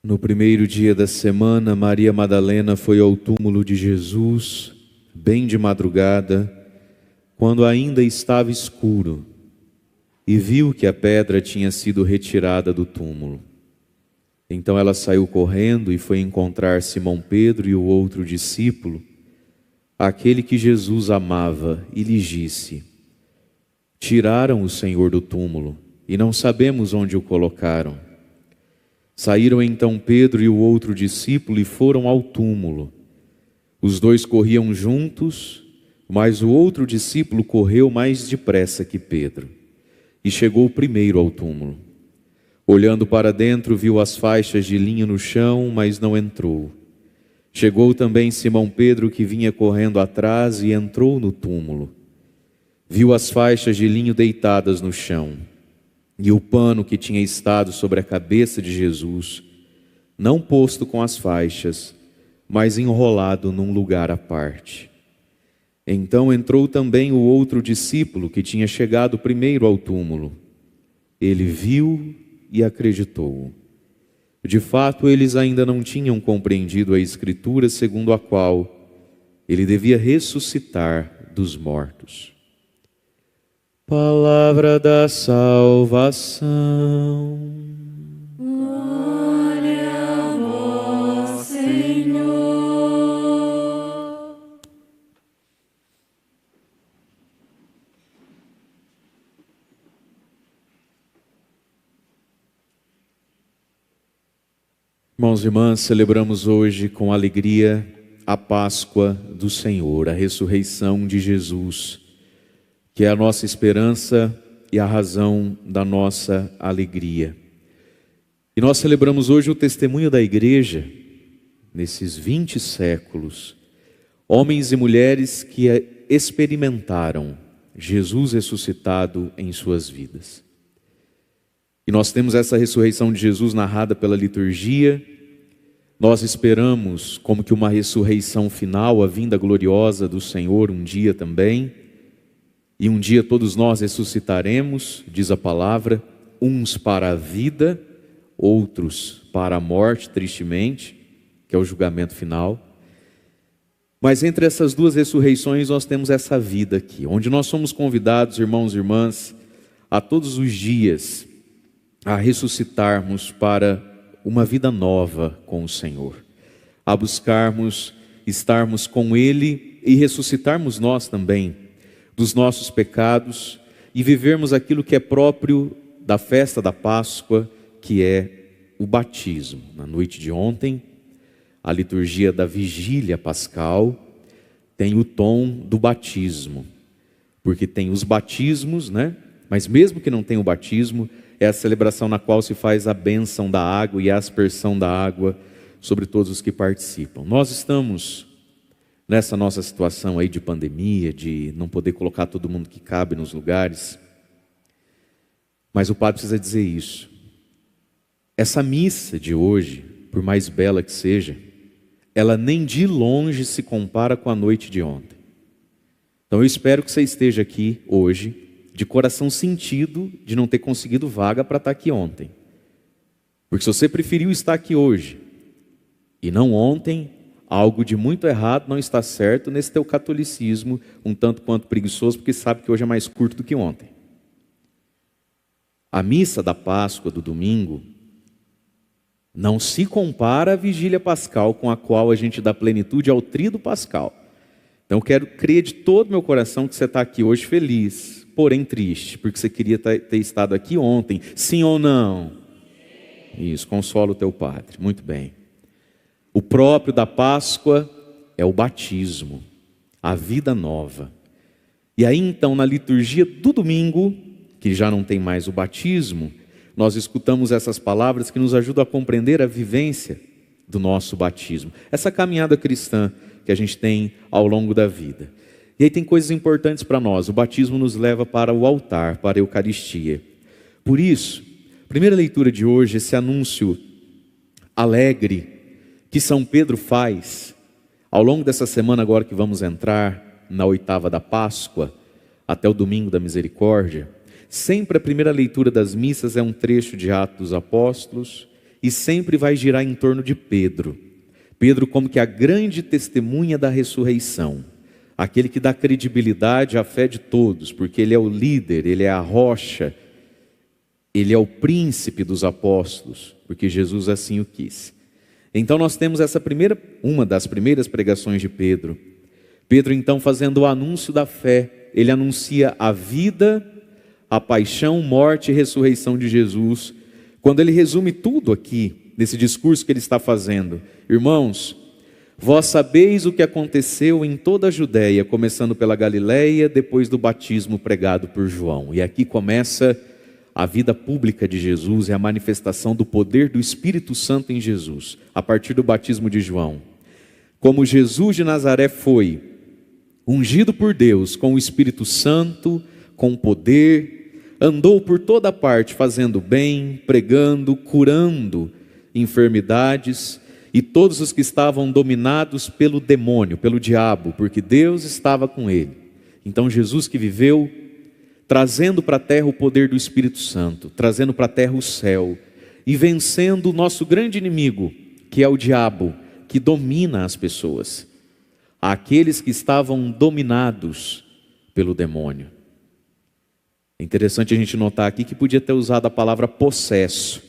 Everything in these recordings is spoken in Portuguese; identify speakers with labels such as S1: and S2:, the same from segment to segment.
S1: No primeiro dia da semana, Maria Madalena foi ao túmulo de Jesus, bem de madrugada, quando ainda estava escuro, e viu que a pedra tinha sido retirada do túmulo. Então ela saiu correndo e foi encontrar Simão Pedro e o outro discípulo, aquele que Jesus amava, e lhes disse: Tiraram o Senhor do túmulo, e não sabemos onde o colocaram. Saíram então Pedro e o outro discípulo e foram ao túmulo. Os dois corriam juntos, mas o outro discípulo correu mais depressa que Pedro, e chegou primeiro ao túmulo. Olhando para dentro, viu as faixas de linho no chão, mas não entrou. Chegou também Simão Pedro, que vinha correndo atrás, e entrou no túmulo. Viu as faixas de linho deitadas no chão, e o pano que tinha estado sobre a cabeça de Jesus, não posto com as faixas, mas enrolado num lugar à parte. Então entrou também o outro discípulo, que tinha chegado primeiro ao túmulo. Ele viu e acreditou. De fato, eles ainda não tinham compreendido a Escritura segundo a qual ele devia ressuscitar dos mortos. Palavra da salvação.
S2: Glória a vós, Senhor.
S1: Irmãos e irmãs, celebramos hoje com alegria a Páscoa do Senhor, a ressurreição de Jesus, que é a nossa esperança e a razão da nossa alegria. E nós celebramos hoje o testemunho da igreja, nesses 20 séculos, homens e mulheres que experimentaram Jesus ressuscitado em suas vidas. E nós temos essa ressurreição de Jesus narrada pela liturgia. Nós esperamos como que uma ressurreição final, a vinda gloriosa do Senhor um dia também. E um dia todos nós ressuscitaremos, diz a palavra, uns para a vida, outros para a morte, tristemente, que é o julgamento final. Mas entre essas duas ressurreições nós temos essa vida aqui, onde nós somos convidados, irmãos e irmãs, a todos os dias a ressuscitarmos para uma vida nova com o Senhor, a buscarmos estarmos com Ele e ressuscitarmos nós também dos nossos pecados e vivermos aquilo que é próprio da festa da Páscoa, que é o batismo. Na noite de ontem, a liturgia da vigília pascal tem o tom do batismo, porque tem os batismos, né? Mas mesmo que não tenha o batismo, é a celebração na qual se faz a bênção da água e a aspersão da água sobre todos os que participam. Nós estamos nessa nossa situação aí de pandemia, de não poder colocar todo mundo que cabe nos lugares, mas o padre precisa dizer isso. Essa missa de hoje, por mais bela que seja, ela nem de longe se compara com a noite de ontem. Então eu espero que você esteja aqui hoje de coração sentido de não ter conseguido vaga para estar aqui ontem. Porque se você preferiu estar aqui hoje e não ontem, algo de muito errado não está certo nesse teu catolicismo, um tanto quanto preguiçoso, porque sabe que hoje é mais curto do que ontem. A missa da Páscoa, do domingo, não se compara à vigília pascal, com a qual a gente dá plenitude ao tríduo pascal. Então eu quero crer de todo meu coração que você está aqui hoje feliz, porém triste, porque você queria ter estado aqui ontem, sim ou não? Isso, consola o teu padre, muito bem. O próprio da Páscoa é o batismo, a vida nova. E aí então na liturgia do domingo, que já não tem mais o batismo, nós escutamos essas palavras que nos ajudam a compreender a vivência do nosso batismo. Essa caminhada cristã que a gente tem ao longo da vida. E aí tem coisas importantes para nós. O batismo nos leva para o altar, para a Eucaristia. Por isso, primeira leitura de hoje, esse anúncio alegre que São Pedro faz ao longo dessa semana agora que vamos entrar na oitava da Páscoa, até o domingo da Misericórdia. Sempre a primeira leitura das missas é um trecho de Atos dos Apóstolos e sempre vai girar em torno de Pedro. Pedro como que a grande testemunha da ressurreição, aquele que dá credibilidade à fé de todos, porque ele é o líder, ele é a rocha, ele é o príncipe dos apóstolos, porque Jesus assim o quis. Então nós temos uma das primeiras pregações de Pedro. Pedro então fazendo o anúncio da fé, ele anuncia a vida, a paixão, morte e ressurreição de Jesus. Quando ele resume tudo aqui, nesse discurso que ele está fazendo: irmãos, vós sabeis o que aconteceu em toda a Judéia, começando pela Galileia, depois do batismo pregado por João. E aqui começa a vida pública de Jesus, é a manifestação do poder do Espírito Santo em Jesus, a partir do batismo de João. Como Jesus de Nazaré foi ungido por Deus com o Espírito Santo, com poder, andou por toda parte fazendo bem, pregando, curando enfermidades, e todos os que estavam dominados pelo demônio, pelo diabo, porque Deus estava com ele. Então Jesus que viveu trazendo para a terra o poder do Espírito Santo, trazendo para a terra o céu, e vencendo o nosso grande inimigo, que é o diabo, que domina as pessoas, aqueles que estavam dominados pelo demônio. É interessante a gente notar aqui que podia ter usado a palavra possesso,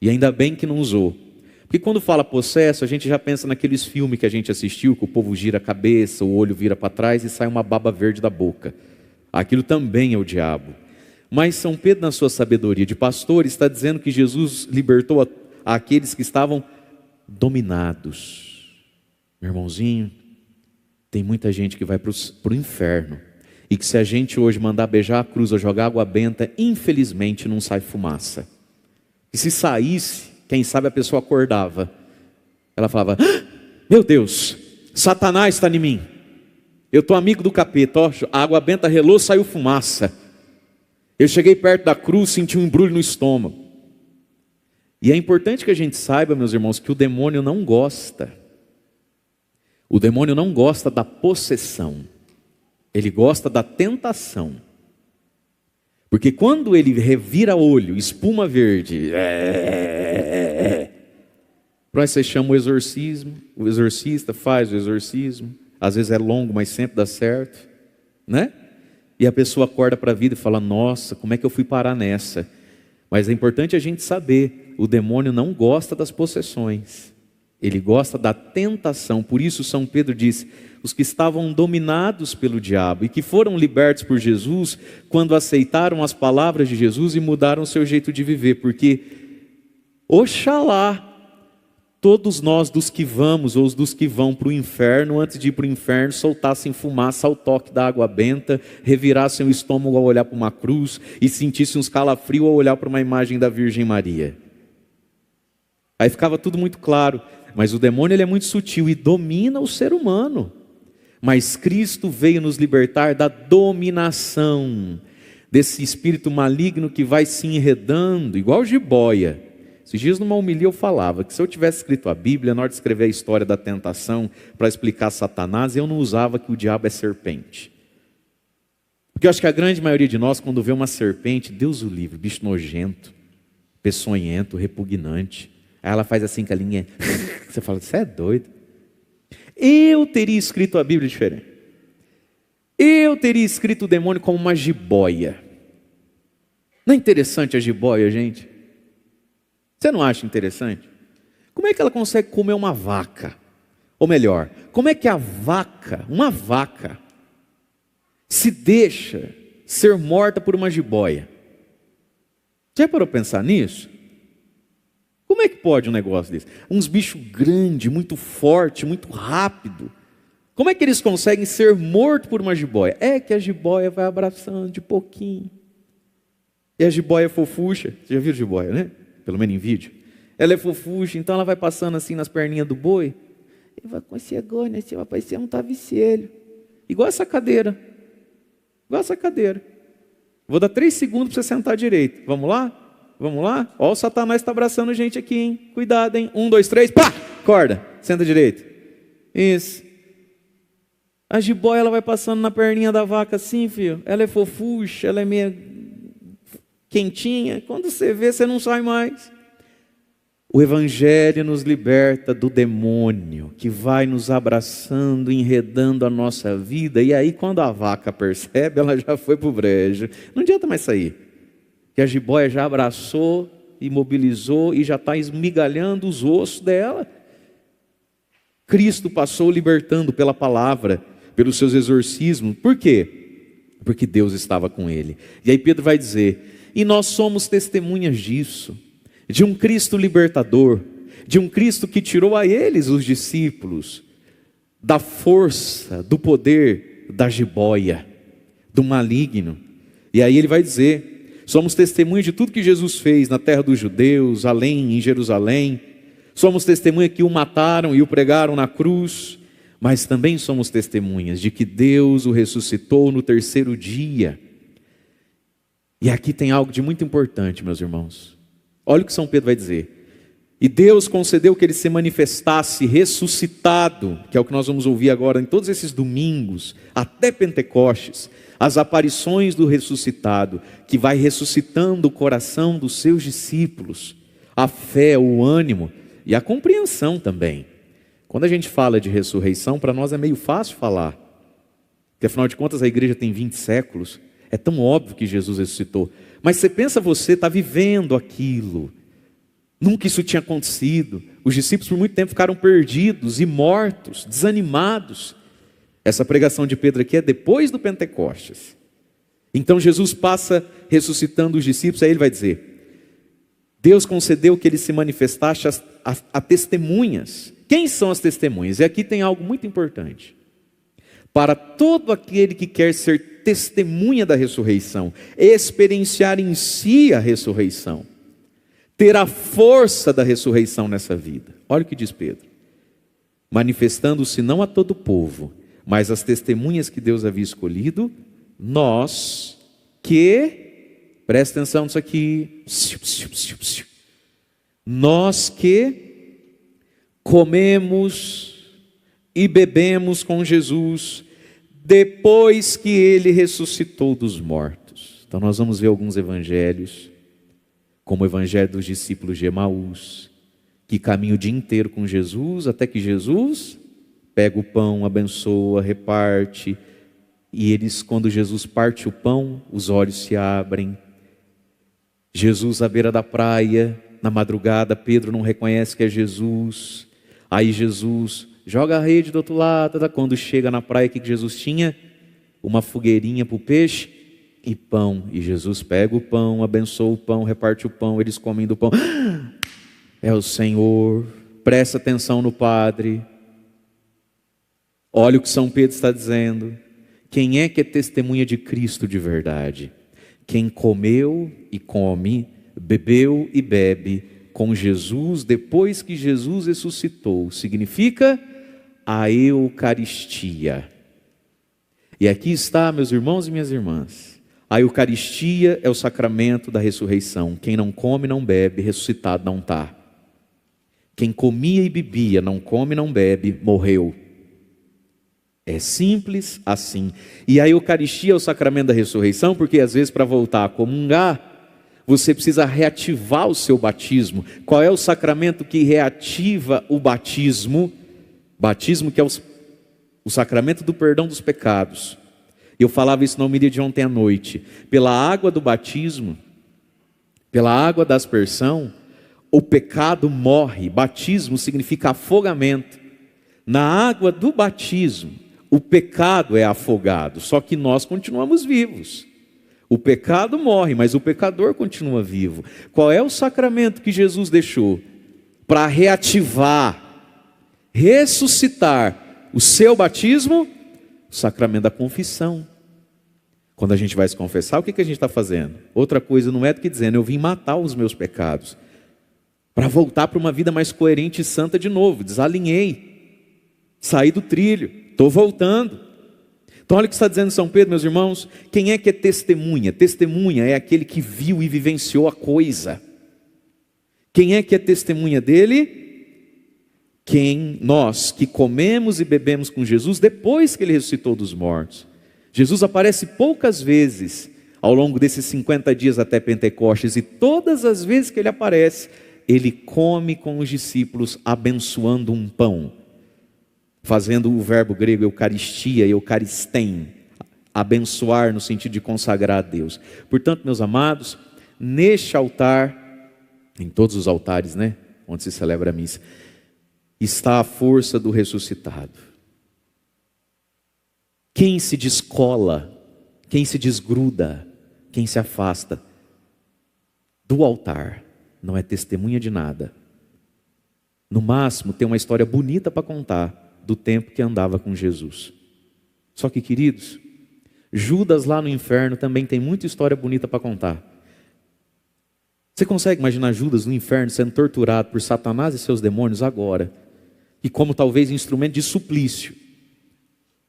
S1: e ainda bem que não usou, porque quando fala possesso, a gente já pensa naqueles filmes que a gente assistiu, que o povo gira a cabeça, o olho vira para trás e sai uma baba verde da boca. Aquilo também é o diabo. Mas São Pedro, na sua sabedoria de pastor, está dizendo que Jesus libertou aqueles que estavam dominados. Meu irmãozinho, tem muita gente que vai para o inferno, e que se a gente hoje mandar beijar a cruz ou jogar água benta, infelizmente não sai fumaça. E se saísse, quem sabe a pessoa acordava. Ela falava: ah, meu Deus, Satanás está em mim. Eu estou amigo do capeta, ó, a água benta relou, saiu fumaça. Eu cheguei perto da cruz, senti um embrulho no estômago. E é importante que a gente saiba, meus irmãos, que o demônio não gosta. O demônio não gosta da possessão. Ele gosta da tentação. Porque quando ele revira olho, espuma verde, para você chama o exorcismo, o exorcista faz o exorcismo. Às vezes é longo, mas sempre dá certo, né? E a pessoa acorda para a vida e fala: nossa, como é que eu fui parar nessa? Mas é importante a gente saber, o demônio não gosta das possessões, ele gosta da tentação. Por isso São Pedro diz: os que estavam dominados pelo diabo e que foram libertos por Jesus, quando aceitaram as palavras de Jesus e mudaram o seu jeito de viver, porque oxalá todos nós dos que vamos, ou os dos que vão para o inferno, antes de ir para o inferno, soltassem fumaça ao toque da água benta, revirassem o estômago ao olhar para uma cruz e sentissem uns calafrios ao olhar para uma imagem da Virgem Maria. Aí ficava tudo muito claro. Mas o demônio, ele é muito sutil e domina o ser humano. Mas Cristo veio nos libertar da dominação desse espírito maligno que vai se enredando, igual jiboia. Esses dias numa homilia eu falava que se eu tivesse escrito a Bíblia, na hora de escrever a história da tentação para explicar Satanás, eu não usava que o diabo é serpente. Porque eu acho que a grande maioria de nós, quando vê uma serpente, Deus o livre, bicho nojento, peçonhento, repugnante. Aí ela faz assim com a linha, você fala: você é doido. Eu teria escrito a Bíblia diferente. Eu teria escrito o demônio como uma jiboia. Não é interessante a jiboia, gente? Você não acha interessante? Como é que ela consegue comer uma vaca? Ou melhor, como é que uma vaca, se deixa ser morta por uma jiboia? Já parou para pensar nisso? Como é que pode um negócio desse? Uns bichos grandes, muito forte, muito rápido. Como é que eles conseguem ser mortos por uma jiboia? É que a jiboia vai abraçando de pouquinho. E a jiboia é fofucha. Você já viu jiboia, né? Pelo menos em vídeo. Ela é fofucha, então ela vai passando assim nas perninhas do boi. E vai chegando, assim, vai parecer um travesseiro. Igual essa cadeira. Igual essa cadeira. Vou dar 3 segundos para você sentar direito. Vamos lá? Vamos lá? Ó, o Satanás está abraçando gente aqui, hein? Cuidado, hein? 1, 2, 3, pá! Acorda, senta direito. Isso. A jiboia, ela vai passando na perninha da vaca assim, filho. Ela é fofucha, ela é meio quentinha. Quando você vê, você não sai mais. O Evangelho nos liberta do demônio, que vai nos abraçando, enredando a nossa vida, e aí quando a vaca percebe, ela já foi para o brejo. Não adianta mais sair, que a jiboia já abraçou, imobilizou e já está esmigalhando os ossos dela. Cristo passou libertando pela palavra, pelos seus exorcismos. Por quê? Porque Deus estava com ele. E aí Pedro vai dizer, e nós somos testemunhas disso, de um Cristo libertador, de um Cristo que tirou a eles, os discípulos, da força, do poder da jiboia, do maligno. E aí ele vai dizer, somos testemunhas de tudo que Jesus fez na terra dos judeus, além em Jerusalém. Somos testemunhas que o mataram e o pregaram na cruz, mas também somos testemunhas de que Deus o ressuscitou no terceiro dia. E aqui tem algo de muito importante, meus irmãos. Olha o que São Pedro vai dizer. E Deus concedeu que ele se manifestasse ressuscitado, que é o que nós vamos ouvir agora em todos esses domingos, até Pentecostes, as aparições do ressuscitado, que vai ressuscitando o coração dos seus discípulos, a fé, o ânimo e a compreensão também. Quando a gente fala de ressurreição, para nós é meio fácil falar, porque afinal de contas a igreja tem 20 séculos, é tão óbvio que Jesus ressuscitou. Mas você pensa, você está vivendo aquilo, nunca isso tinha acontecido. Os discípulos por muito tempo ficaram perdidos e mortos, desanimados. Essa pregação de Pedro aqui é depois do Pentecostes. Então Jesus passa ressuscitando os discípulos, aí ele vai dizer, Deus concedeu que ele se manifestasse a testemunhas. Quem são as testemunhas? E aqui tem algo muito importante. Para todo aquele que quer ser testemunha da ressurreição, experienciar em si a ressurreição, ter a força da ressurreição nessa vida. Olha o que diz Pedro. Manifestando-se não a todo o povo, mas as testemunhas que Deus havia escolhido, nós que, presta atenção nisso aqui, nós que comemos e bebemos com Jesus, depois que ele ressuscitou dos mortos. Então nós vamos ver alguns evangelhos, como o evangelho dos discípulos de Emaús, que caminham o dia inteiro com Jesus, até que Jesus pega o pão, abençoa, reparte, e eles, quando Jesus parte o pão, os olhos se abrem. Jesus à beira da praia, na madrugada, Pedro não reconhece que é Jesus, aí Jesus joga a rede do outro lado. Quando chega na praia, o que Jesus tinha? Uma fogueirinha para o peixe e pão. E Jesus pega o pão, abençoa o pão, reparte o pão, eles comem do pão. É o Senhor. Presta atenção no Padre. Olha o que São Pedro está dizendo. Quem é que é testemunha de Cristo de verdade? Quem comeu e come, bebeu e bebe com Jesus depois que Jesus ressuscitou. Significa a Eucaristia. E aqui está, meus irmãos e minhas irmãs, a Eucaristia é o sacramento da ressurreição. Quem não come, não bebe, ressuscitado não está. Quem comia e bebia, não come, não bebe, morreu. É simples assim. E a Eucaristia é o sacramento da ressurreição, porque às vezes para voltar a comungar, você precisa reativar o seu batismo. Qual é o sacramento que reativa o batismo? Batismo que é o sacramento do perdão dos pecados. Eu falava isso na homilia de ontem à noite. Pela água do batismo, pela água da aspersão, o pecado morre. Batismo significa afogamento. Na água do batismo, o pecado é afogado, só que nós continuamos vivos. O pecado morre, mas o pecador continua vivo. Qual é o sacramento que Jesus deixou para reativar, ressuscitar o seu batismo? O sacramento da confissão. Quando a gente vai se confessar, o que a gente está fazendo? Outra coisa não é do que dizendo, eu vim matar os meus pecados, para voltar para uma vida mais coerente e santa de novo. Desalinhei, saí do trilho, estou voltando. Então olha o que está dizendo São Pedro, meus irmãos. Quem é que é testemunha? Testemunha é aquele que viu e vivenciou a coisa. Quem é que é testemunha dele? Nós que comemos e bebemos com Jesus depois que ele ressuscitou dos mortos. Jesus aparece poucas vezes ao longo desses 50 dias até Pentecostes, e todas as vezes que ele aparece, ele come com os discípulos abençoando um pão, fazendo o verbo grego eucaristia, eucaristém, abençoar no sentido de consagrar a Deus. Portanto, meus amados, neste altar, em todos os altares, né, onde se celebra a missa, está a força do ressuscitado. Quem se descola, quem se desgruda, quem se afasta do altar, não é testemunha de nada. No máximo, tem uma história bonita para contar do tempo que andava com Jesus. Só que, queridos, Judas lá no inferno também tem muita história bonita para contar. Você consegue imaginar Judas no inferno sendo torturado por Satanás e seus demônios agora? E como talvez instrumento de suplício.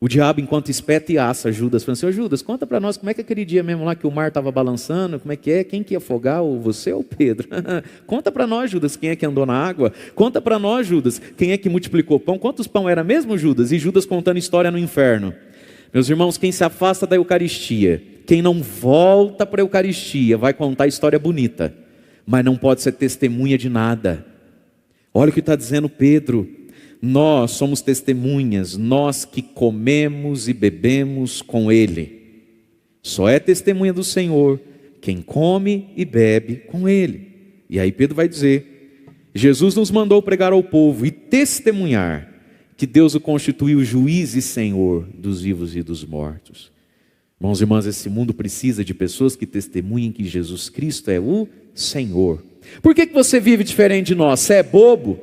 S1: O diabo, enquanto espeta e assa Judas, falando assim: ô Judas, conta para nós como é que aquele dia mesmo lá que o mar estava balançando, como é que é, quem que ia afogar, ou você ou Pedro? Conta para nós, Judas, quem é que andou na água? Conta para nós, Judas, quem é que multiplicou pão? Quantos pão era mesmo, Judas? E Judas contando história no inferno. Meus irmãos, quem se afasta da Eucaristia, quem não volta para a Eucaristia, vai contar história bonita, mas não pode ser testemunha de nada. Olha o que está dizendo Pedro. Nós somos testemunhas, nós que comemos e bebemos com Ele. Só é testemunha do Senhor quem come e bebe com Ele. E aí Pedro vai dizer: Jesus nos mandou pregar ao povo e testemunhar que Deus o constituiu juiz e Senhor dos vivos e dos mortos. Irmãos e irmãs, esse mundo precisa de pessoas que testemunhem que Jesus Cristo é o Senhor. Por que você vive diferente de nós? Você é bobo?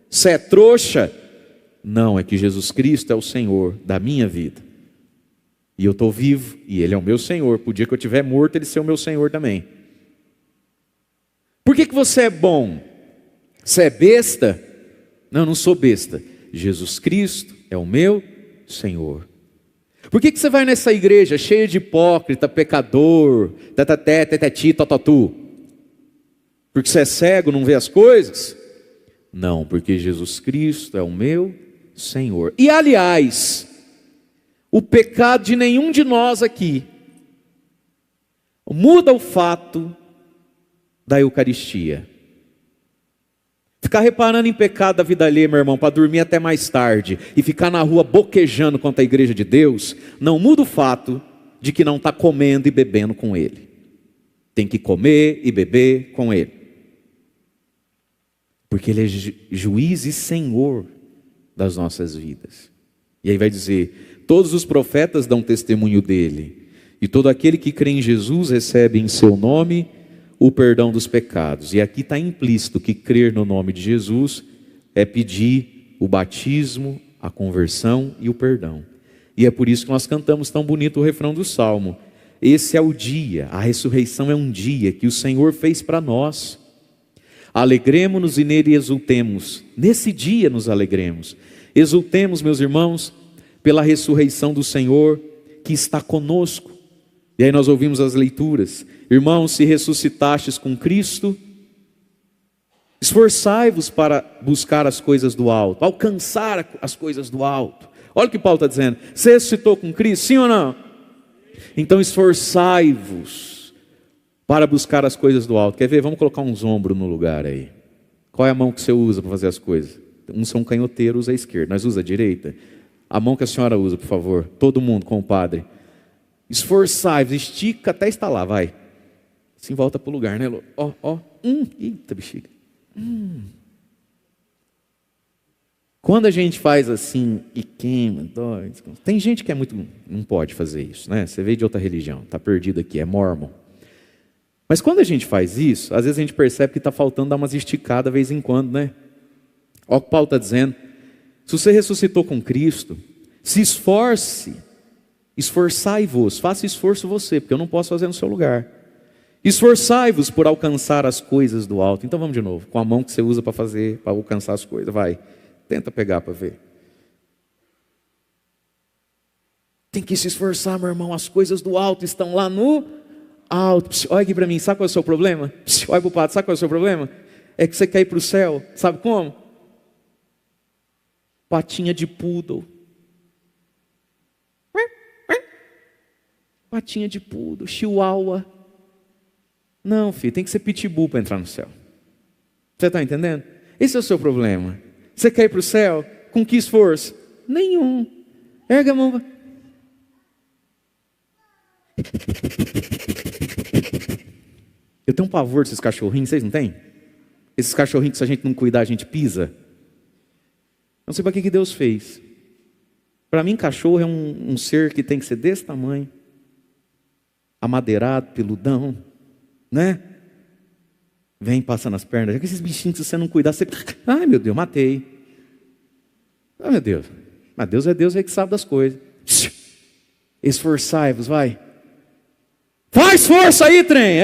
S1: Você é trouxa? Não, é que Jesus Cristo é o Senhor da minha vida. E eu estou vivo, e Ele é o meu Senhor. Por dia que eu estiver morto, Ele ser o meu Senhor também. Por que você é bom? Você é besta? Não, eu não sou besta. Jesus Cristo é o meu Senhor. Por que você vai nessa igreja cheia de hipócrita, pecador, tataté, totatu? Porque você é cego, não vê as coisas? Não, porque Jesus Cristo é o meu Senhor. E aliás, o pecado de nenhum de nós aqui muda o fato da Eucaristia. Ficar reparando em pecado da vida alheia, meu irmão, para dormir até mais tarde e ficar na rua boquejando contra a igreja de Deus, não muda o fato de que não está comendo e bebendo com Ele. Tem que comer e beber com Ele. Porque Ele é juiz e Senhor das nossas vidas. E aí vai dizer: todos os profetas dão testemunho dEle, e todo aquele que crê em Jesus recebe em seu nome o perdão dos pecados. E aqui está implícito que crer no nome de Jesus é pedir o batismo, a conversão e o perdão. E é por isso que nós cantamos tão bonito o refrão do Salmo. Esse é o dia, a ressurreição é um dia que o Senhor fez para nós. Alegremo-nos e nele exultemos. Nesse dia nos alegremos. Exultemos, meus irmãos, pela ressurreição do Senhor que está conosco. E aí nós ouvimos as leituras. Irmãos, se ressuscitastes com Cristo, esforçai-vos para buscar as coisas do alto, alcançar as coisas do alto. Olha o que Paulo está dizendo. Você ressuscitou com Cristo, sim ou não? Então esforçai-vos para buscar as coisas do alto. Quer ver? Vamos colocar uns ombros no lugar aí. Qual é a mão que você usa para fazer as coisas? Uns são canhoteiros, usa a esquerda. Nós usa a direita. A mão que a senhora usa, por favor. Todo mundo, com o padre. Esforçai-vos, estica até estalar, vai. Assim volta para o lugar, né? Ó. Eita, bexiga. Quando a gente faz assim e queima, dói. Tem gente que é muito... não pode fazer isso, né? Você veio de outra religião, está perdido aqui, é mórmon. Mas quando a gente faz isso, às vezes a gente percebe que está faltando dar umas esticadas de vez em quando, né? Olha o que Paulo está dizendo. Se você ressuscitou com Cristo, se esforce, esforçai-vos, faça esforço você, porque eu não posso fazer no seu lugar. Esforçai-vos por alcançar as coisas do alto. Então vamos de novo, com a mão que você usa para fazer, para alcançar as coisas, vai. Tenta pegar para ver. Tem que se esforçar, meu irmão, as coisas do alto estão lá no alto. Olha aqui para mim, sabe qual é o seu problema? Olha para o padre, sabe qual é o seu problema? É que você quer ir para o céu, sabe como? Patinha de poodle. Patinha de poodle, chihuahua. Não, filho, tem que ser pitbull para entrar no céu. Você está entendendo? Esse é o seu problema. Você quer ir para o céu? Com que esforço? Nenhum. Erga a mão. Eu tenho um pavor desses cachorrinhos, vocês não têm? Esses cachorrinhos que se a gente não cuidar, a gente pisa. Não sei para que Deus fez. Para mim, cachorro é um ser que tem que ser desse tamanho, amadeirado, peludão, né? Vem passando as pernas. Já que esses bichinhos, se você não cuidar, você... Ai, meu Deus, matei. Ai, meu Deus. Mas Deus é que sabe das coisas. Esforçai-vos, vai. Faz força aí, trem.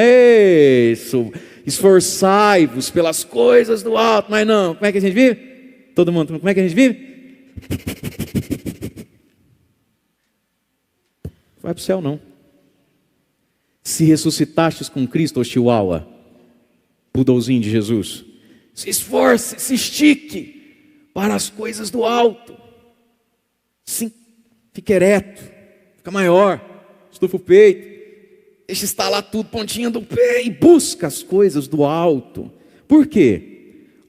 S1: Isso. Esforçai-vos pelas coisas do alto. Mas não, como é que a gente vive? Todo mundo, como é que a gente vive? Vai para o céu não. Se ressuscitastes com Cristo, ô chihuahua, pudolzinho de Jesus, se esforce, se estique para as coisas do alto. Sim, fique ereto, fica maior, estufa o peito, deixa estalar tudo, pontinha do pé e busca as coisas do alto. Por quê?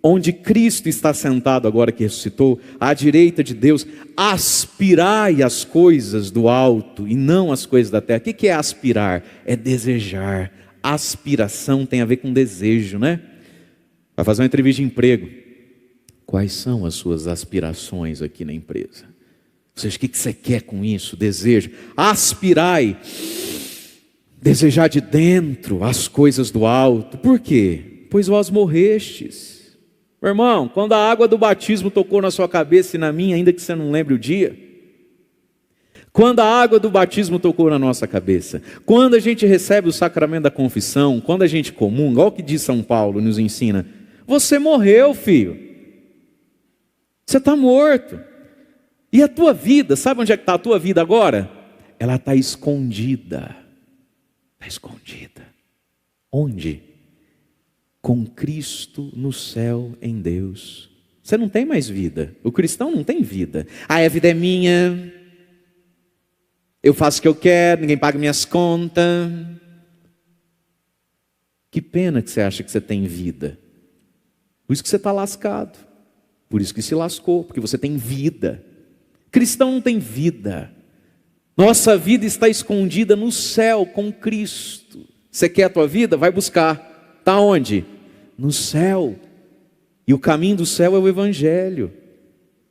S1: Onde Cristo está sentado agora que ressuscitou, à direita de Deus, aspirai as coisas do alto e não as coisas da terra. O que é aspirar? É desejar. Aspiração tem a ver com desejo, né? Vai fazer uma entrevista de emprego. Quais são as suas aspirações aqui na empresa? Ou seja, o que você quer com isso? Desejo. Aspirai. Desejar de dentro as coisas do alto. Por quê? Pois vós morrestes. Meu irmão, quando a água do batismo tocou na sua cabeça e na minha, ainda que você não lembre o dia, quando a água do batismo tocou na nossa cabeça, quando a gente recebe o sacramento da confissão, quando a gente comunga, olha o que diz São Paulo, nos ensina, você morreu, filho, você está morto, e a tua vida, sabe onde é que está a tua vida agora? Ela está escondida, onde? Com Cristo no céu em Deus. Você não tem mais vida. O cristão não tem vida. A vida é minha. Eu faço o que eu quero, ninguém paga minhas contas. Que pena que você acha que você tem vida. Por isso que você está lascado. Por isso que se lascou, porque você tem vida. Cristão não tem vida. Nossa vida está escondida no céu com Cristo. Você quer a tua vida? Vai buscar. Está onde? No céu. E o caminho do céu é o Evangelho.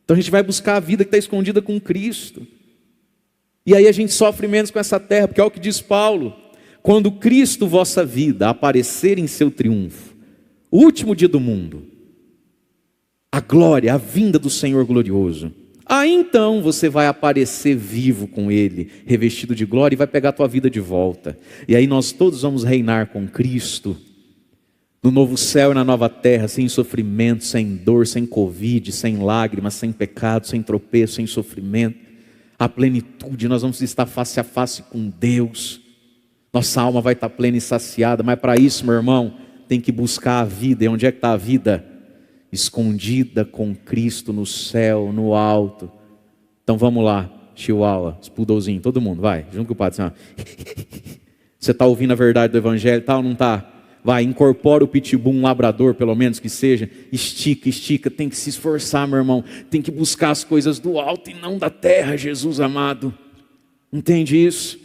S1: Então a gente vai buscar a vida que está escondida com Cristo. E aí a gente sofre menos com essa terra, porque é o que diz Paulo. Quando Cristo, vossa vida, aparecer em seu triunfo, o último dia do mundo, a glória, a vinda do Senhor glorioso, aí então você vai aparecer vivo com Ele, revestido de glória, e vai pegar a tua vida de volta. E aí nós todos vamos reinar com Cristo, no novo céu e na nova terra, sem sofrimento, sem dor, sem Covid, sem lágrimas, sem pecado, sem tropeço, sem sofrimento. A plenitude, nós vamos estar face a face com Deus. Nossa alma vai estar plena e saciada, mas para isso, meu irmão, tem que buscar a vida. E onde é que está a vida? Escondida com Cristo no céu, no alto. Então vamos lá, chihuahua, spudolzinho, todo mundo, vai, junto com o padre. Assim, você está ouvindo a verdade do Evangelho, tá ou não está? Vai, incorpora o pitbull, um labrador pelo menos que seja, estica, tem que se esforçar, meu irmão, tem que buscar as coisas do alto e não da terra, Jesus amado, entende isso?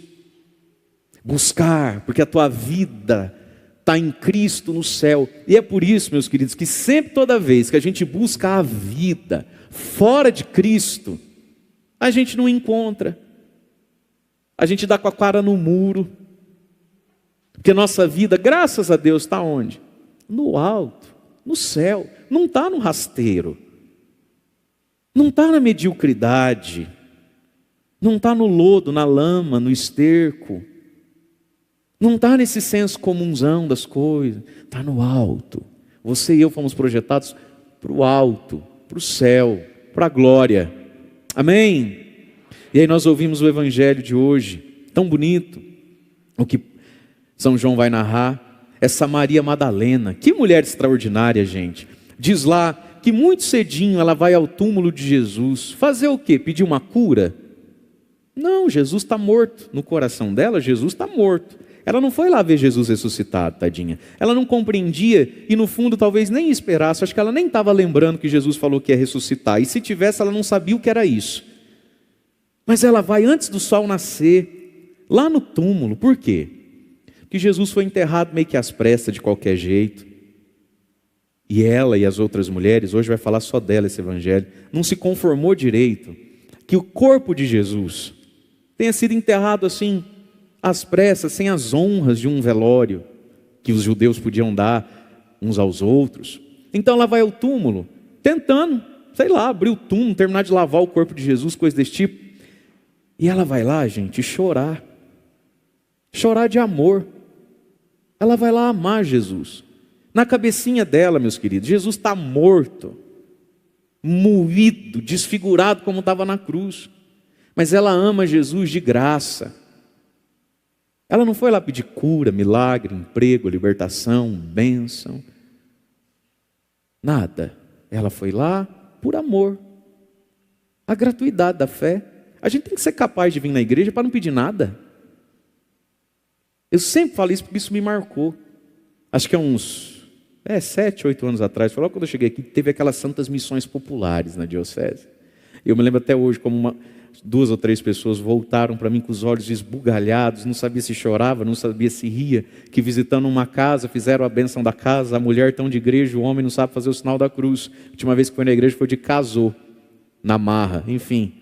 S1: Buscar, porque a tua vida está em Cristo no céu, e é por isso, meus queridos, que sempre, toda vez que a gente busca a vida fora de Cristo, a gente não encontra, a gente dá com a cara no muro, porque nossa vida, graças a Deus, está onde? No alto, no céu. Não está no rasteiro. Não está na mediocridade. Não está no lodo, na lama, no esterco. Não está nesse senso comunzão das coisas. Está no alto. Você e eu fomos projetados para o alto, para o céu, para a glória. Amém? E aí nós ouvimos o Evangelho de hoje, tão bonito, o que São João vai narrar, essa Maria Madalena, que mulher extraordinária, gente. Diz lá que muito cedinho ela vai ao túmulo de Jesus. Fazer o quê? Pedir uma cura? Não, Jesus está morto. No coração dela, Jesus está morto. Ela não foi lá ver Jesus ressuscitado, tadinha. Ela não compreendia e no fundo talvez nem esperasse. Acho que ela nem estava lembrando que Jesus falou que ia ressuscitar. E se tivesse, ela não sabia o que era isso. Mas ela vai antes do sol nascer, lá no túmulo. Por quê? Porque Jesus foi enterrado meio que às pressas, de qualquer jeito. E ela e as outras mulheres, hoje vai falar só dela esse evangelho, não se conformou direito que o corpo de Jesus tenha sido enterrado assim, às pressas, sem as honras de um velório que os judeus podiam dar uns aos outros. Então ela vai ao túmulo, tentando, sei lá, abrir o túmulo, terminar de lavar o corpo de Jesus, coisa desse tipo. E ela vai lá, gente, chorar de amor. Ela vai lá amar Jesus. Na cabecinha dela, meus queridos, Jesus está morto, moído, desfigurado como estava na cruz. Mas ela ama Jesus de graça. Ela não foi lá pedir cura, milagre, emprego, libertação, bênção. Nada. Ela foi lá por amor. A gratuidade da fé. A gente tem que ser capaz de vir na igreja para não pedir nada. Eu sempre falo isso porque isso me marcou. Acho que há uns 7, 8 anos atrás, foi logo quando eu cheguei aqui, teve aquelas santas missões populares na diocese. Eu me lembro até hoje como 2 ou 3 pessoas voltaram para mim com os olhos esbugalhados, não sabia se chorava, não sabia se ria, que visitando uma casa, fizeram a bênção da casa, a mulher tão de igreja, o homem não sabe fazer o sinal da cruz. A última vez que foi na igreja foi de casou, na marra, enfim.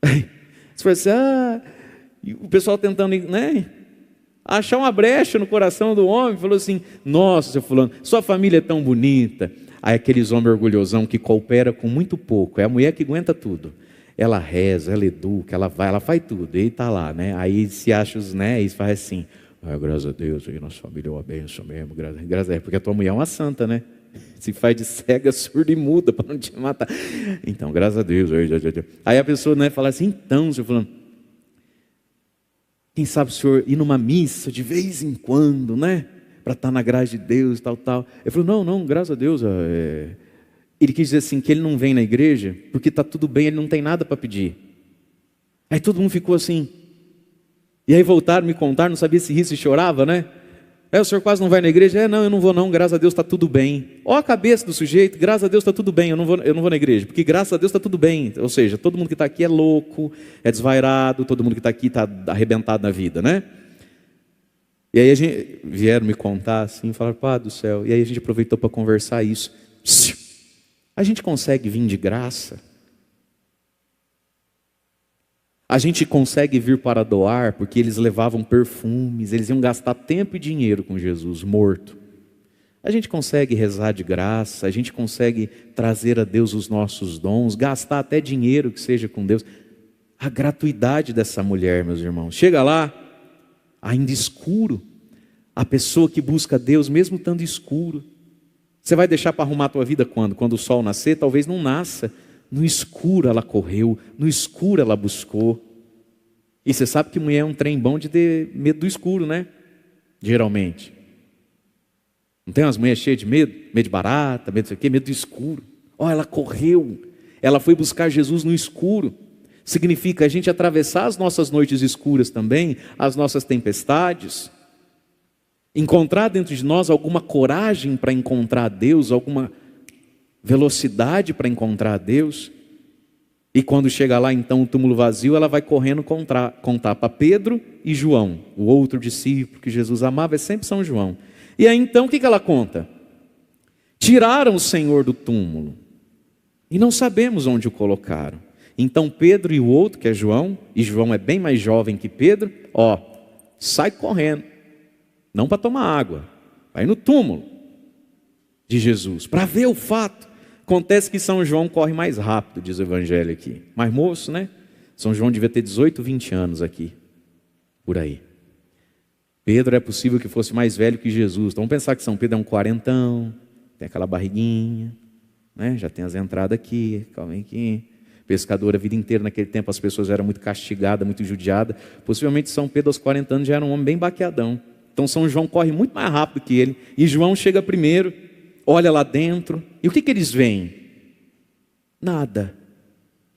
S1: Você foi assim, e o pessoal tentando, né, achar uma brecha no coração do homem, falou assim, nossa, seu fulano, sua família é tão bonita. Aí aqueles homens orgulhosão que coopera com muito pouco, é a mulher que aguenta tudo. Ela reza, ela educa, ela vai, ela faz tudo, e está lá, né? Aí se acha os, né, e faz assim, graças a Deus, aí nossa família é uma bênção mesmo, graças a Deus, porque a tua mulher é uma santa, né? Se faz de cega, surda e muda para não te matar. Então, graças a Deus. Aí a pessoa, né, fala assim, então, seu fulano, quem sabe o senhor ir numa missa de vez em quando, né? Para estar na graça de Deus, tal. Eu falei, não, graças a Deus. Ele quis dizer assim, que ele não vem na igreja, porque está tudo bem, ele não tem nada para pedir. Aí todo mundo ficou assim. E aí voltaram, me contaram, não sabia se ria, se chorava, né? O senhor quase não vai na igreja? Não, eu não vou não, graças a Deus está tudo bem. Ó a cabeça do sujeito, graças a Deus está tudo bem, eu não vou na igreja, porque graças a Deus está tudo bem. Ou seja, todo mundo que está aqui é louco, é desvairado, todo mundo que está aqui está arrebentado na vida, né? E aí vieram me contar assim, falaram, Pai do céu, e aí a gente aproveitou para conversar isso. A gente consegue vir de graça? A gente consegue vir para doar, porque eles levavam perfumes, eles iam gastar tempo e dinheiro com Jesus, morto. A gente consegue rezar de graça, a gente consegue trazer a Deus os nossos dons, gastar até dinheiro que seja com Deus. A gratuidade dessa mulher, meus irmãos. Chega lá, ainda escuro, a pessoa que busca Deus, mesmo estando escuro. Você vai deixar para arrumar a tua vida quando? Quando o sol nascer? Talvez não nasça. No escuro ela correu, no escuro ela buscou. E você sabe que mulher é um trem bom de ter medo do escuro, né? Geralmente. Não tem umas mulheres cheias de medo? Medo de barata, medo de quê? Medo do escuro. Ela correu, ela foi buscar Jesus no escuro. Significa a gente atravessar as nossas noites escuras também, as nossas tempestades. Encontrar dentro de nós alguma coragem para encontrar Deus, alguma velocidade para encontrar Deus. E quando chega lá então o túmulo vazio, ela vai correndo contar para Pedro e João, o outro discípulo que Jesus amava, é sempre São João. E aí então o que ela conta? Tiraram o Senhor do túmulo e não sabemos onde o colocaram. Então Pedro e o outro, que é João, e João é bem mais jovem que Pedro, sai correndo, não para tomar água, vai no túmulo de Jesus, para ver o fato. Acontece que São João corre mais rápido, diz o evangelho aqui. Mais moço, né? São João devia ter 18, 20 anos aqui, por aí. Pedro é possível que fosse mais velho que Jesus. Então vamos pensar que São Pedro é um quarentão, tem aquela barriguinha, né? Já tem as entradas aqui, calma aqui. Pescador a vida inteira, naquele tempo as pessoas eram muito castigadas, muito judiadas. Possivelmente São Pedro aos 40 anos já era um homem bem baqueadão. Então São João corre muito mais rápido que ele. E João chega primeiro, olha lá dentro. E o que eles veem? Nada.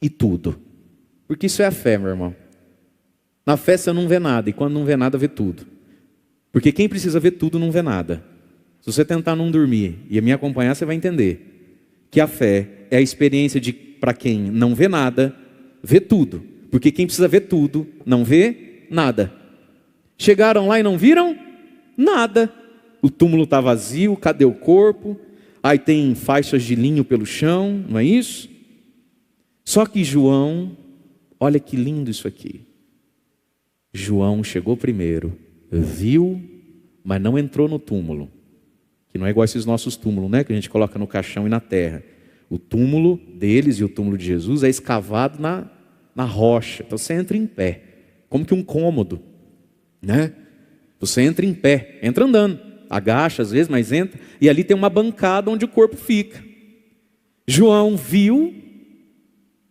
S1: E tudo. Porque isso é a fé, meu irmão. Na fé você não vê nada. E quando não vê nada, vê tudo. Porque quem precisa ver tudo não vê nada. Se você tentar não dormir e me acompanhar, você vai entender que a fé é a experiência de, para quem não vê nada, vê tudo. Porque quem precisa ver tudo, não vê nada. Chegaram lá e não viram nada. O túmulo está vazio, cadê o corpo? Aí tem faixas de linho pelo chão, não é isso? Só que João, olha que lindo isso aqui. João chegou primeiro, viu, mas não entrou no túmulo. Que não é igual a esses nossos túmulos, né? Que a gente coloca no caixão e na terra. O túmulo deles e o túmulo de Jesus é escavado na rocha. Então você entra em pé, como que um cômodo, né? Você entra em pé, entra andando, agacha às vezes, mas entra. E ali tem uma bancada onde o corpo fica. João viu,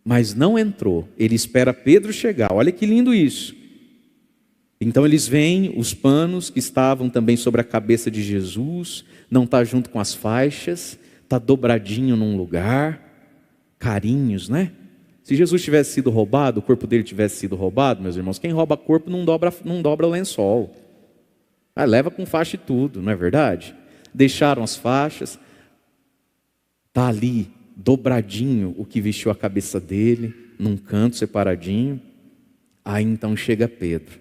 S1: mas não entrou. Ele espera Pedro chegar. Olha que lindo isso. Então eles veem os panos que estavam também sobre a cabeça de Jesus, não está junto com as faixas, está dobradinho num lugar, carinhos, né? Se Jesus tivesse sido roubado, o corpo dele tivesse sido roubado, meus irmãos, quem rouba corpo não dobra lençol. Leva com faixa e tudo, não é verdade? Deixaram as faixas, está ali dobradinho o que vestiu a cabeça dele, num canto separadinho. Aí então chega Pedro.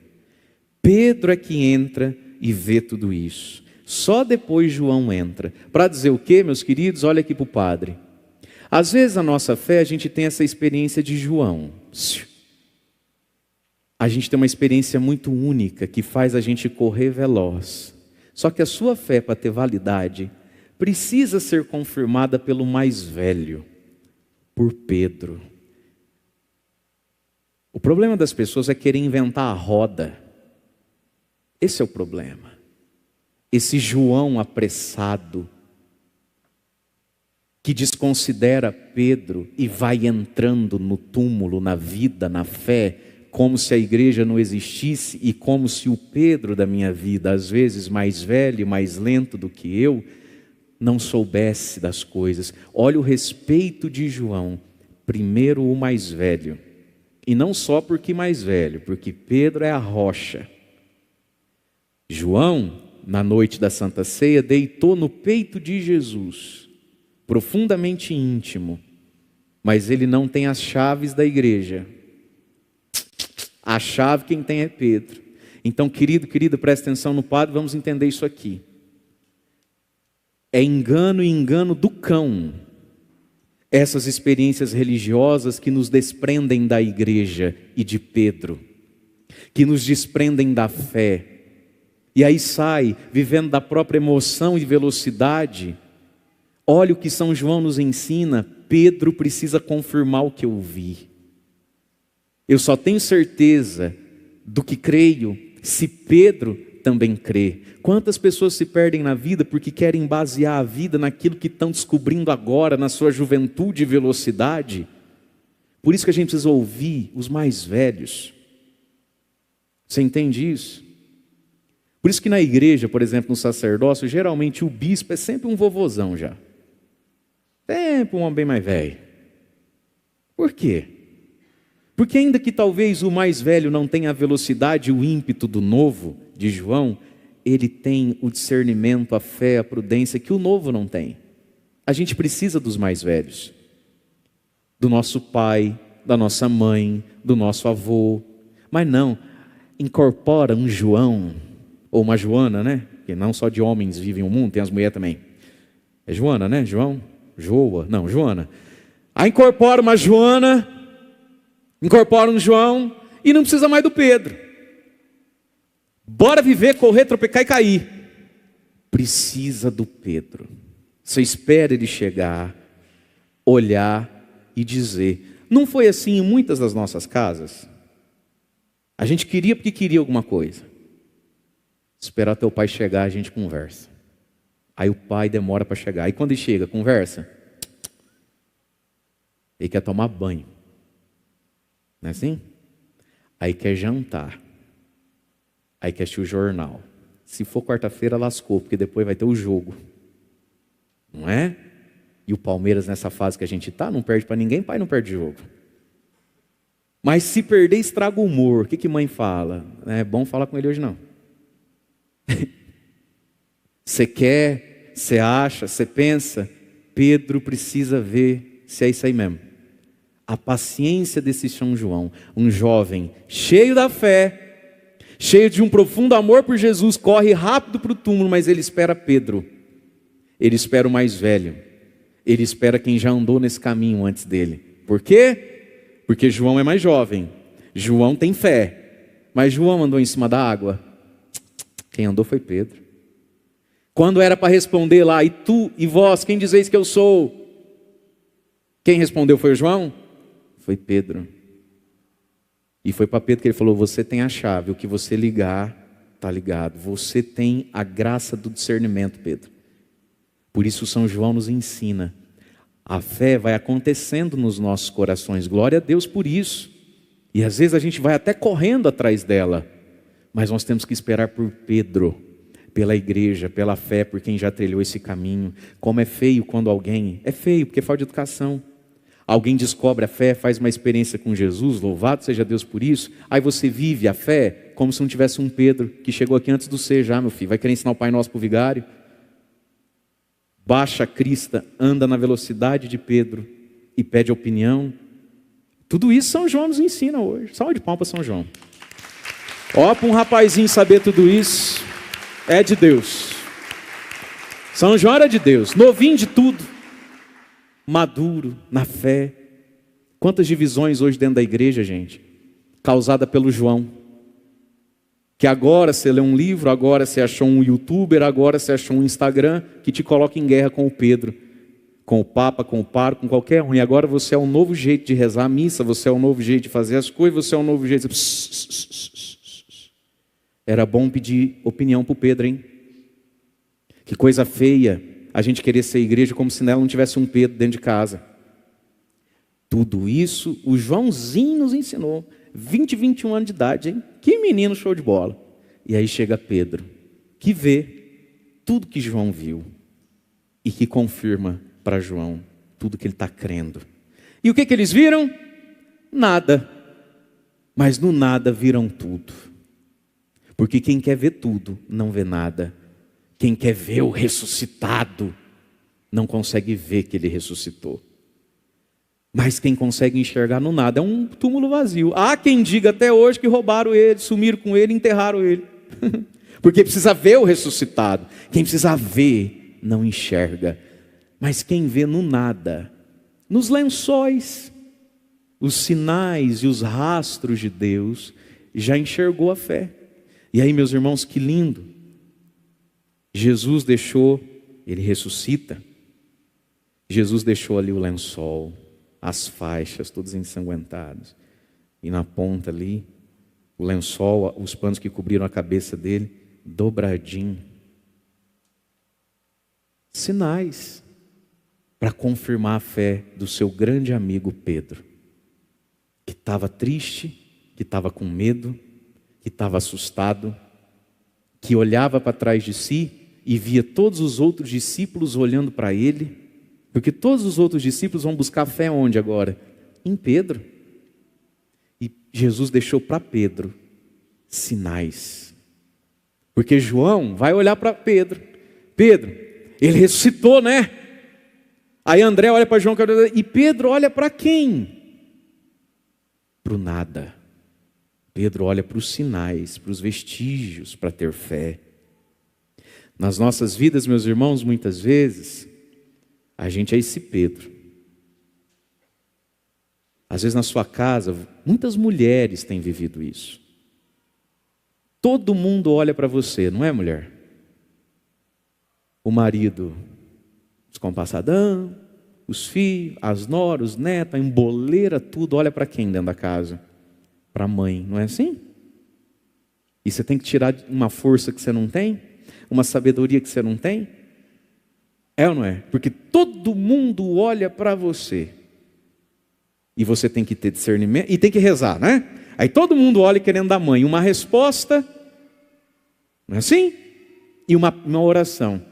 S1: Pedro é que entra e vê tudo isso. Só depois João entra. Para dizer o quê, meus queridos? Olha aqui para o padre. Às vezes a nossa fé, a gente tem essa experiência de João. A gente tem uma experiência muito única que faz a gente correr veloz. Só que a sua fé, para ter validade, precisa ser confirmada pelo mais velho, por Pedro. O problema das pessoas é querer inventar a roda. Esse é o problema. Esse João apressado, que desconsidera Pedro e vai entrando no túmulo, na vida, na fé, como se a igreja não existisse e como se o Pedro da minha vida, às vezes mais velho, mais lento do que eu, não soubesse das coisas. Olha o respeito de João, primeiro o mais velho. E não só porque mais velho, porque Pedro é a rocha. João, na noite da Santa Ceia, deitou no peito de Jesus, profundamente íntimo, mas ele não tem as chaves da igreja. A chave quem tem é Pedro. Então, querida, presta atenção no padre, vamos entender isso aqui. É engano e engano do cão. Essas experiências religiosas que nos desprendem da igreja e de Pedro, que nos desprendem da fé, e aí sai vivendo da própria emoção e velocidade. Olha o que São João nos ensina: Pedro precisa confirmar o que eu vi. Eu só tenho certeza do que creio se Pedro também crê. Quantas pessoas se perdem na vida porque querem basear a vida naquilo que estão descobrindo agora, na sua juventude e velocidade? Por isso que a gente precisa ouvir os mais velhos. Você entende isso? Por isso que na igreja, por exemplo, no sacerdócio, geralmente o bispo é sempre um vovozão já. Sempre um homem bem mais velho. Por quê? Porque ainda que talvez o mais velho não tenha a velocidade e o ímpeto do novo, de João, ele tem o discernimento, a fé, a prudência que o novo não tem. A gente precisa dos mais velhos. Do nosso pai, da nossa mãe, do nosso avô. Mas não, incorpora um João, ou uma Joana, né? Porque não só de homens vivem o mundo, tem as mulheres também. É Joana, né? João? Joa? Não, Joana. Aí incorpora uma Joana, incorpora um João e não precisa mais do Pedro. Bora viver, correr, tropecar e cair. Precisa do Pedro. Você espera ele chegar, olhar e dizer. Não foi assim em muitas das nossas casas? A gente queria porque queria alguma coisa. Esperar teu pai chegar, a gente conversa. Aí o pai demora para chegar. Aí quando ele chega, conversa. Ele quer tomar banho. Não é assim? Aí quer jantar. Aí quer assistir o jornal. Se for quarta-feira, lascou, porque depois vai ter o jogo. Não é? E o Palmeiras, nessa fase que a gente está, não perde para ninguém, pai não perde jogo. Mas se perder, estraga o humor. O que mãe fala? É bom falar com ele hoje não. Você quer, você acha, você pensa, Pedro precisa ver se é isso aí mesmo. A paciência desse São João, um jovem cheio da fé, cheio de um profundo amor por Jesus, corre rápido para o túmulo, mas ele espera Pedro. Ele espera o mais velho. Ele espera quem já andou nesse caminho antes dele. Por quê? Porque João é mais jovem. João tem fé. Mas João andou em cima da água. Quem andou foi Pedro. Quando era para responder lá, e tu e vós, quem dizeis que eu sou? Quem respondeu foi o João? Foi Pedro. E foi para Pedro que ele falou, você tem a chave, o que você ligar, está ligado. Você tem a graça do discernimento, Pedro. Por isso São João nos ensina. A fé vai acontecendo nos nossos corações. Glória a Deus por isso. E às vezes a gente vai até correndo atrás dela. Mas nós temos que esperar por Pedro, pela igreja, pela fé, por quem já trilhou esse caminho. Como é feio quando alguém... É feio porque falta de educação. Alguém descobre a fé, faz uma experiência com Jesus, louvado seja Deus por isso. Aí você vive a fé como se não tivesse um Pedro que chegou aqui antes do C já, meu filho. Vai querer ensinar o Pai Nosso para o vigário? Baixa a crista, anda na velocidade de Pedro e pede opinião. Tudo isso São João nos ensina hoje. Salve de palmas para São João. Ó, para um rapazinho saber tudo isso, é de Deus. São João era de Deus, novinho de tudo, maduro na fé. Quantas divisões hoje dentro da igreja, gente, causada pelo João. Que agora você lê um livro, agora você achou um youtuber, agora você achou um Instagram que te coloca em guerra com o Pedro, com o Papa, com o Pároco, com qualquer um. E agora você é um novo jeito de rezar a missa, você é um novo jeito de fazer as coisas, você é um novo jeito de... Era bom pedir opinião para o Pedro, hein? Que coisa feia a gente querer ser igreja como se nela não tivesse um Pedro dentro de casa. Tudo isso o Joãozinho nos ensinou. 20, 21 anos de idade, hein? Que menino show de bola. E aí chega Pedro, que vê tudo que João viu e que confirma para João tudo que ele está crendo. E o que eles viram? Nada. Mas no nada viram tudo. Porque quem quer ver tudo, não vê nada. Quem quer ver o ressuscitado, não consegue ver que ele ressuscitou. Mas quem consegue enxergar no nada é um túmulo vazio. Há quem diga até hoje que roubaram ele, sumiram com ele, enterraram ele. Porque precisa ver o ressuscitado. Quem precisa ver, não enxerga. Mas quem vê no nada, nos lençóis, os sinais e os rastros de Deus, já enxergou a fé. E aí, meus irmãos, que lindo. Jesus deixou, ele ressuscita. Jesus deixou ali o lençol, as faixas, todos ensanguentados. E na ponta ali, o lençol, os panos que cobriram a cabeça dele, dobradinho. Sinais para confirmar a fé do seu grande amigo Pedro, que estava triste, que estava com medo, que estava assustado, que olhava para trás de si e via todos os outros discípulos olhando para ele, porque todos os outros discípulos vão buscar fé onde agora? Em Pedro. E Jesus deixou para Pedro sinais. Porque João vai olhar para Pedro. Pedro, ele ressuscitou, né? Aí André olha para João e Pedro olha para quem? Para o nada. Pedro olha para os sinais, para os vestígios, para ter fé. Nas nossas vidas, meus irmãos, muitas vezes, a gente é esse Pedro. Às vezes na sua casa, muitas mulheres têm vivido isso. Todo mundo olha para você, não é, mulher? O marido descompassadão, os filhos, as noras, os netos, a emboleira, tudo, olha para quem dentro da casa? Para a mãe, não é assim? E você tem que tirar uma força que você não tem, uma sabedoria que você não tem. É ou não é? Porque todo mundo olha para você. E você tem que ter discernimento e tem que rezar, né? Aí todo mundo olha querendo da mãe uma resposta, não é assim? E uma oração.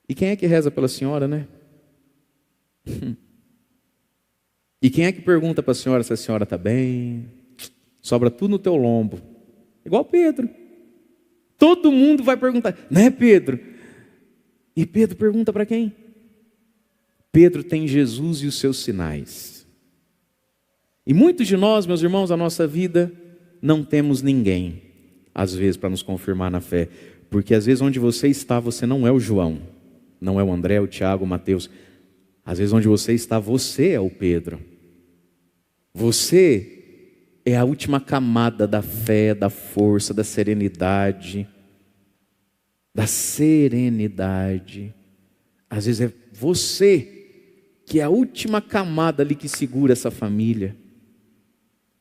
S1: E quem é que reza pela senhora, né? E quem é que pergunta para a senhora se a senhora está bem? Sobra tudo no teu lombo. Igual Pedro. Todo mundo vai perguntar, não é Pedro? E Pedro pergunta para quem? Pedro tem Jesus e os seus sinais. E muitos de nós, meus irmãos, a nossa vida, não temos ninguém, às vezes, para nos confirmar na fé. Porque às vezes onde você está, você não é o João, não é o André, o Tiago, o Mateus. Às vezes onde você está, você é o Pedro. Você é a última camada da fé, da força, da serenidade. Da serenidade. Às vezes é você que é a última camada ali que segura essa família.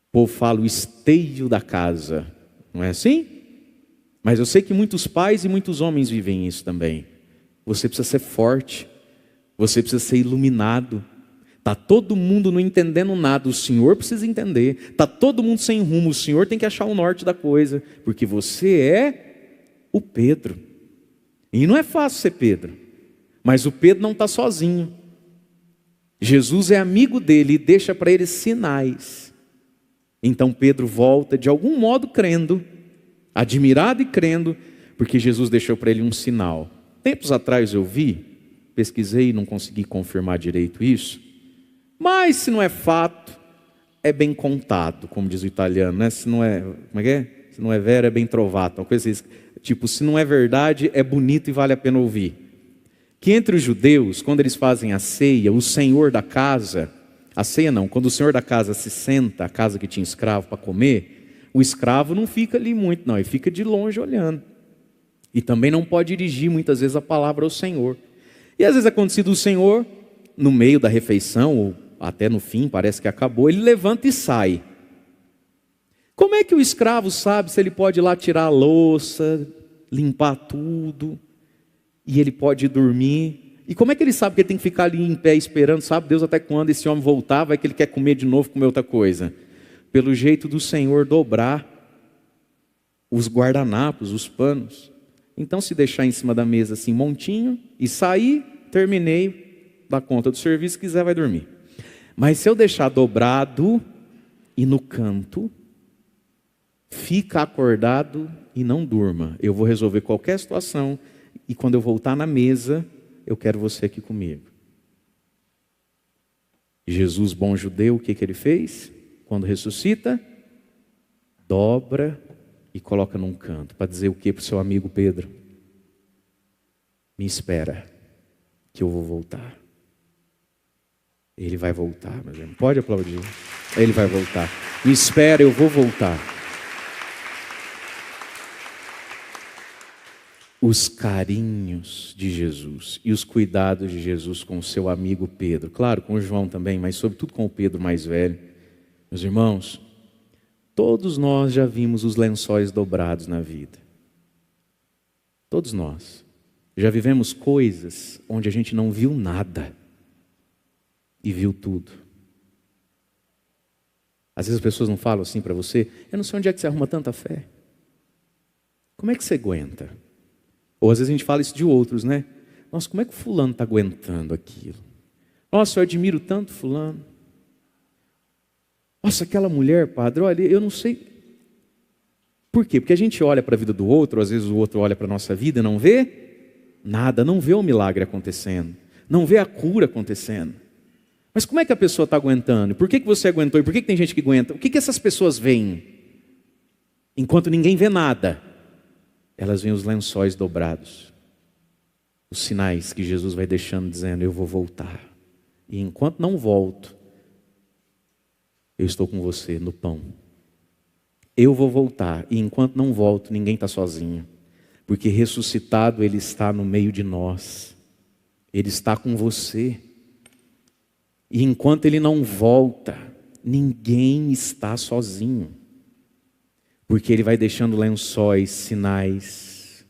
S1: O povo fala o esteio da casa, não é assim? Mas eu sei que muitos pais e muitos homens vivem isso também. Você precisa ser forte, você precisa ser iluminado. Está todo mundo não entendendo nada, o Senhor precisa entender. Está todo mundo sem rumo, o Senhor tem que achar o norte da coisa. Porque você é o Pedro. E não é fácil ser Pedro. Mas o Pedro não está sozinho. Jesus é amigo dele e deixa para ele sinais. Então Pedro volta de algum modo crendo, admirado e crendo, porque Jesus deixou para ele um sinal. Tempos atrás eu vi, pesquisei e não consegui confirmar direito isso, mas se não é fato, é bem contado, como diz o italiano, né? Se não é, como é que é? Se não é vero, é bem trovato, uma coisa assim, tipo, se não é verdade, é bonito e vale a pena ouvir. Que entre os judeus, quando eles fazem a ceia, o senhor da casa, a ceia não, quando o senhor da casa se senta, a casa que tinha escravo para comer, o escravo não fica ali muito não, ele fica de longe olhando. E também não pode dirigir muitas vezes a palavra ao Senhor. E às vezes acontecido o Senhor, no meio da refeição, ou até no fim, parece que acabou, ele levanta e sai. Como é que o escravo sabe se ele pode ir lá tirar a louça, limpar tudo, e ele pode dormir? E como é que ele sabe que ele tem que ficar ali em pé esperando? Sabe Deus até quando esse homem voltar, vai que ele quer comer de novo, comer outra coisa? Pelo jeito do Senhor dobrar os guardanapos, os panos. Então se deixar em cima da mesa assim, montinho, e sair, terminei, dá conta do serviço, se quiser vai dormir. Mas se eu deixar dobrado e no canto, fica acordado e não durma. Eu vou resolver qualquer situação e quando eu voltar na mesa, eu quero você aqui comigo. Jesus, bom judeu, o que ele fez? Quando ressuscita, dobra e coloca num canto. Para dizer o que para o seu amigo Pedro? Me espera, que eu vou voltar. Ele vai voltar, meu irmão. Pode aplaudir. Ele vai voltar. Me espera, eu vou voltar. Os carinhos de Jesus e os cuidados de Jesus com o seu amigo Pedro. Claro, com o João também, mas sobretudo com o Pedro mais velho. Meus irmãos, todos nós já vimos os lençóis dobrados na vida. Todos nós. Já vivemos coisas onde a gente não viu nada e viu tudo. Às vezes as pessoas não falam assim para você, eu não sei onde é que você arruma tanta fé. Como é que você aguenta? Ou às vezes a gente fala isso de outros, né? Nossa, como é que o fulano está aguentando aquilo? Nossa, eu admiro tanto fulano. Nossa, aquela mulher, padre, olha, eu não sei. Por quê? Porque a gente olha para a vida do outro, às vezes o outro olha para a nossa vida e não vê nada, não vê o milagre acontecendo, não vê a cura acontecendo. Mas como é que a pessoa está aguentando? Por que você aguentou? E por que tem gente que aguenta? O que essas pessoas veem? Enquanto ninguém vê nada, elas veem os lençóis dobrados. Os sinais que Jesus vai deixando dizendo, eu vou voltar. E enquanto não volto, eu estou com você no pão. Eu vou voltar. E enquanto não volto, ninguém está sozinho. Porque ressuscitado Ele está no meio de nós. Ele está com você. E enquanto Ele não volta, ninguém está sozinho. Porque Ele vai deixando lençóis, sinais,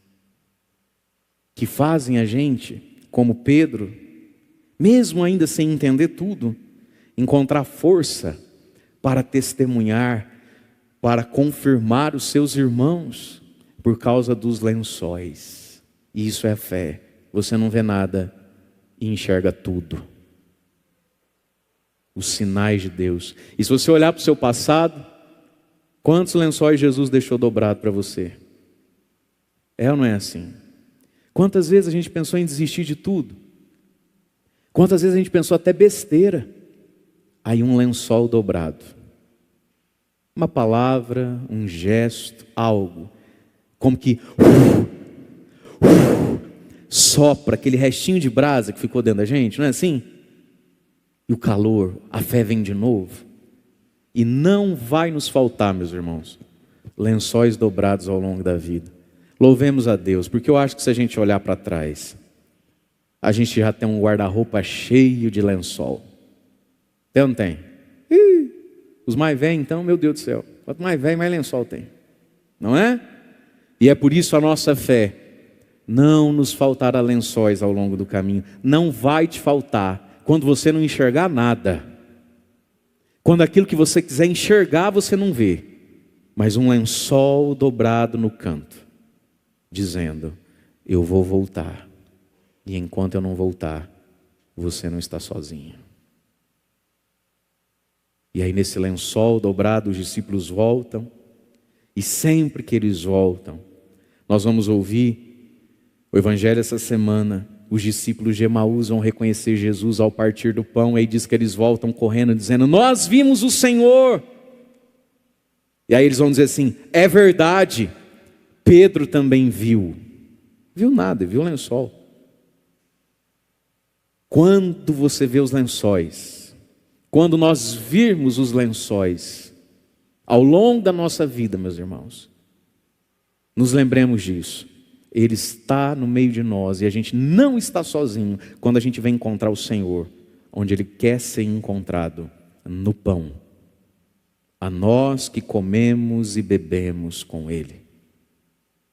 S1: que fazem a gente, como Pedro, mesmo ainda sem entender tudo, encontrar força para testemunhar, para confirmar os seus irmãos, por causa dos lençóis. E isso é fé. Você não vê nada e enxerga tudo. Os sinais de Deus. E se você olhar para o seu passado, quantos lençóis Jesus deixou dobrado para você? É ou não é assim? Quantas vezes a gente pensou em desistir de tudo? Quantas vezes a gente pensou até besteira? Aí um lençol dobrado. Uma palavra, um gesto, algo. Como que sopra aquele restinho de brasa que ficou dentro da gente, não é assim? E o calor, a fé vem de novo. E não vai nos faltar, meus irmãos, lençóis dobrados ao longo da vida. Louvemos a Deus, porque eu acho que se a gente olhar para trás, a gente já tem um guarda-roupa cheio de lençol. Tem ou não tem? Os mais velhos então, meu Deus do céu, quanto mais velho, mais lençol tem. Não é? E é por isso a nossa fé, não nos faltará lençóis ao longo do caminho. Não vai te faltar quando você não enxergar nada. Quando aquilo que você quiser enxergar, você não vê. Mas um lençol dobrado no canto, dizendo, eu vou voltar. E enquanto eu não voltar, você não está sozinho. E aí nesse lençol dobrado, os discípulos voltam. E sempre que eles voltam, nós vamos ouvir o evangelho essa semana. Os discípulos de Emaús vão reconhecer Jesus ao partir do pão. E aí diz que eles voltam correndo dizendo, nós vimos o Senhor. E aí eles vão dizer assim, é verdade, Pedro também viu. Viu nada, viu o lençol. Quando você vê os lençóis, quando nós virmos os lençóis, ao longo da nossa vida, meus irmãos, nos lembremos disso. Ele está no meio de nós e a gente não está sozinho quando a gente vem encontrar o Senhor, onde Ele quer ser encontrado, no pão. A nós que comemos e bebemos com Ele.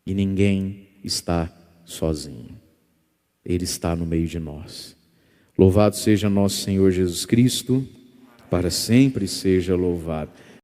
S1: E ninguém está sozinho. Ele está no meio de nós. Louvado seja nosso Senhor Jesus Cristo, para sempre seja louvado.